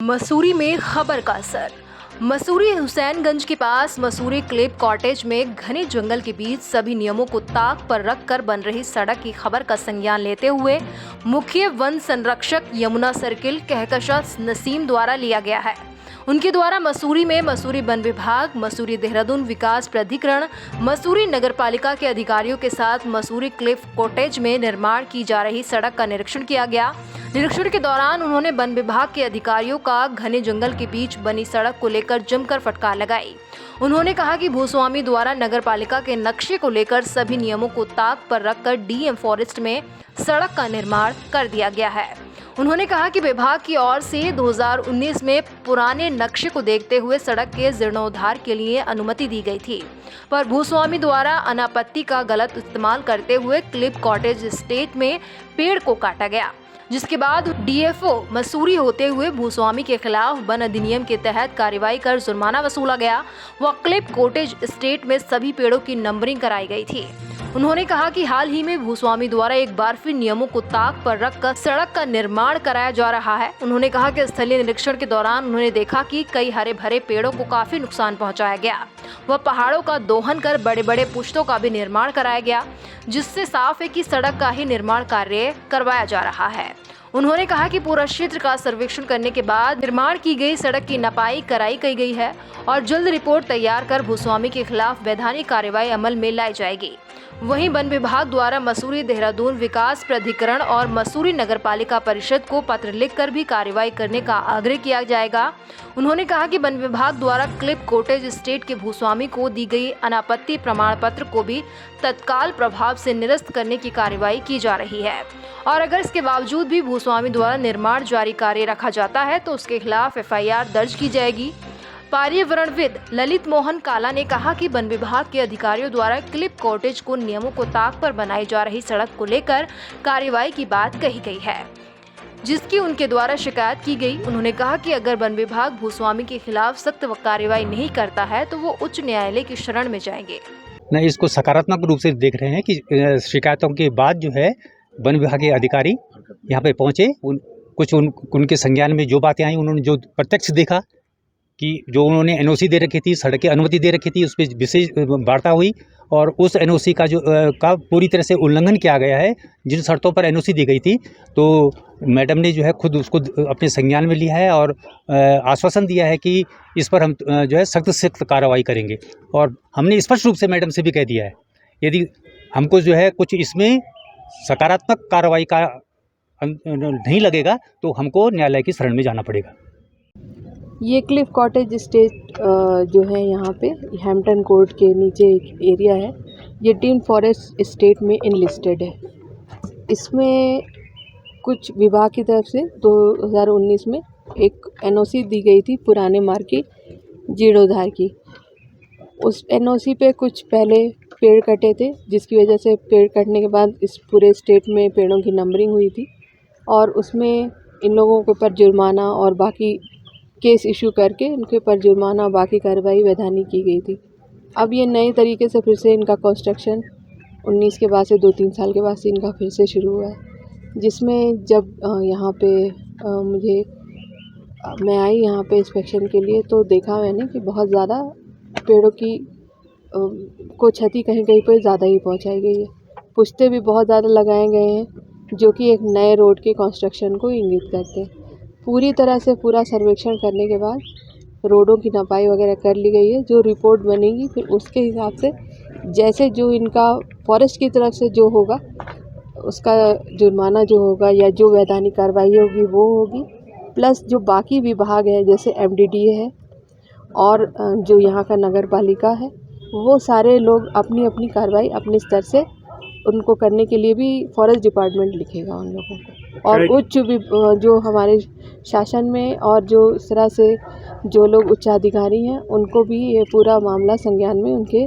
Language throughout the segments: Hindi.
मसूरी में खबर का असर। मसूरी हुसैनगंज के पास मसूरी क्लिप कॉटेज में घने जंगल के बीच सभी नियमों को ताक पर रखकर बन रही सड़क की खबर का संज्ञान लेते हुए मुख्य वन संरक्षक यमुना सर्किल कहकशां नसीम द्वारा लिया गया है। उनके द्वारा मसूरी में मसूरी वन विभाग, मसूरी देहरादून विकास प्राधिकरण, मसूरी नगरपालिका के अधिकारियों के साथ मसूरी क्लिफ कॉटेज में निर्माण की जा रही सड़क का निरीक्षण किया गया। निरीक्षण के दौरान उन्होंने वन विभाग के अधिकारियों का घने जंगल के बीच बनी सड़क को लेकर जमकर फटकार लगाई। उन्होंने कहा कि भूस्वामी द्वारा नगरपालिका के नक्शे को लेकर सभी नियमों को ताक पर रखकर डीएम फॉरेस्ट में सड़क का निर्माण कर दिया गया है। उन्होंने कहा कि विभाग की ओर से 2019 में पुराने नक्शे को देखते हुए सड़क के जीर्णोद्धार के लिए अनुमति दी गई थी, पर भूस्वामी द्वारा अनापत्ति का गलत इस्तेमाल करते हुए क्लिप कॉटेज एस्टेट में पेड़ को काटा गया, जिसके बाद डीएफओ मसूरी होते हुए भूस्वामी के खिलाफ वन अधिनियम के तहत कार्रवाई कर जुर्माना वसूला गया। वह क्लिप कॉटेज एस्टेट में सभी पेड़ों की नंबरिंग कराई गई थी। उन्होंने कहा कि हाल ही में भूस्वामी द्वारा एक बार फिर नियमों को ताक पर रखकर सड़क का निर्माण कराया जा रहा है। उन्होंने कहा कि स्थलीय निरीक्षण के दौरान उन्होंने देखा कि कई हरे भरे पेड़ों को काफी नुकसान पहुंचाया गया। वह पहाड़ों का दोहन कर बड़े बड़े पुश्तों का भी निर्माण कराया गया, जिससे साफ है कि सड़क का ही निर्माण कार्य करवाया जा रहा है। उन्होंने कहा कि पूरा क्षेत्र का सर्वेक्षण करने के बाद निर्माण की गई सड़क की नपाई कराई गई है और जल्द रिपोर्ट तैयार कर भूस्वामी के खिलाफ वैधानिक कार्रवाई अमल में लाई जाएगी। वहीं वन विभाग द्वारा मसूरी देहरादून विकास प्राधिकरण और मसूरी नगरपालिका परिषद को पत्र लिखकर भी कार्रवाई करने का आग्रह किया जाएगा। उन्होंने कहा कि वन विभाग द्वारा क्लिप कॉटेज एस्टेट के भूस्वामी को दी गई अनापत्ति प्रमाण पत्र को भी तत्काल प्रभाव से निरस्त करने की कार्रवाई की जा रही है, और अगर इसके बावजूद भी भूस्वामी द्वारा निर्माण जारी कार्य रखा जाता है तो उसके खिलाफ एफआईआर दर्ज की जाएगी। पर्यावरणविद ललित मोहन काला ने कहा कि वन विभाग के अधिकारियों द्वारा क्लिप कॉटेज को नियमों को ताक पर बनाई जा रही सड़क को लेकर कार्रवाई की बात कही गई है, जिसकी उनके द्वारा शिकायत की गई। उन्होंने कहा कि अगर वन विभाग भूस्वामी के खिलाफ सख्त कार्रवाई नहीं करता है तो वो उच्च न्यायालय की शरण में जाएंगे। नहीं, इसको सकारात्मक रूप से देख रहे हैं कि शिकायतों के बाद जो है वन विभाग के अधिकारी यहाँ पे पहुँचे, उनके संज्ञान में जो बातें आई, उन्होंने जो प्रत्यक्ष देखा कि जो उन्होंने एनओसी दे रखी थी, सड़क की अनुमति दे रखी थी, उस पर विशेष वार्ता हुई और उस एनओसी का का पूरी तरह से उल्लंघन किया गया है। जिन शर्तों पर एनओसी दी गई थी तो मैडम ने जो है खुद उसको अपने संज्ञान में लिया है और आश्वासन दिया है कि इस पर हम जो है सख्त से सख्त कार्रवाई करेंगे। और हमने स्पष्ट रूप से मैडम से भी कह दिया है, यदि हमको जो है कुछ इसमें सकारात्मक कार्रवाई का नहीं लगेगा तो हमको न्यायालय की शरण में जाना पड़ेगा। ये क्लिफ कॉटेज एस्टेट जो है यहाँ पे हैम्पटन कोर्ट के नीचे एक एरिया है। ये डीन फॉरेस्ट एस्टेट में इनलिस्टेड है। इसमें कुछ विभाग की तरफ से 2019 में एक एनओसी दी गई थी पुराने मार्ग की जीर्णोद्धार की। उस एनओसी पे कुछ पहले पेड़ कटे थे, जिसकी वजह से पेड़ कटने के बाद इस पूरे स्टेट में पेड़ों की नंबरिंग हुई थी और उसमें इन लोगों के ऊपर जुर्माना और बाकी केस इशू करके उनके ऊपर जुर्माना बाकी कार्रवाई वैधानिक की गई थी। अब ये नए तरीके से फिर से इनका कंस्ट्रक्शन 19 के बाद से 2-3 साल के बाद से इनका फिर से शुरू हुआ है, जिसमें जब यहाँ पे मैं आई यहाँ पे इंस्पेक्शन के लिए तो देखा मैंने कि बहुत ज़्यादा पेड़ों की को क्षति कहीं कहीं पर ज़्यादा ही पहुँचाई गई है। पुश्ते भी बहुत ज़्यादा लगाए गए हैं, जो कि एक नए रोड के कंस्ट्रक्शन को इंगित करते हैं। पूरी तरह से पूरा सर्वेक्षण करने के बाद रोडों की नपाई वगैरह कर ली गई है। जो रिपोर्ट बनेगी फिर उसके हिसाब से जैसे जो इनका फॉरेस्ट की तरफ से जो होगा उसका जुर्माना जो होगा या जो वैधानिक कार्रवाई होगी वो होगी, प्लस जो बाकी विभाग है जैसे एमडीडीए है और जो यहाँ का नगर पालिका है, वो सारे लोग अपनी अपनी कार्रवाई अपने स्तर से उनको करने के लिए भी फॉरेस्ट डिपार्टमेंट लिखेगा उन लोगों को। और उच्च जो हमारे शासन में और जो इस तरह से जो लोग उच्चाधिकारी हैं उनको भी ये पूरा मामला संज्ञान में उनके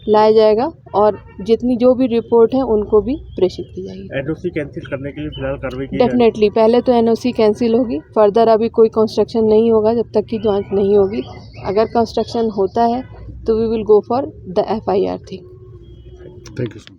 लाया जाएगा और जितनी जो भी रिपोर्ट है उनको भी प्रेषित की जाएगी। एनओसी कैंसिल करने के लिए फिलहाल कार्रवाई की डेफिनेटली पहले तो एनओसी कैंसिल होगी, फर्दर अभी कोई कंस्ट्रक्शन नहीं होगा जब तक की जांच नहीं होगी। अगर कंस्ट्रक्शन होता है तो we will go for the FIR thing. Thank you.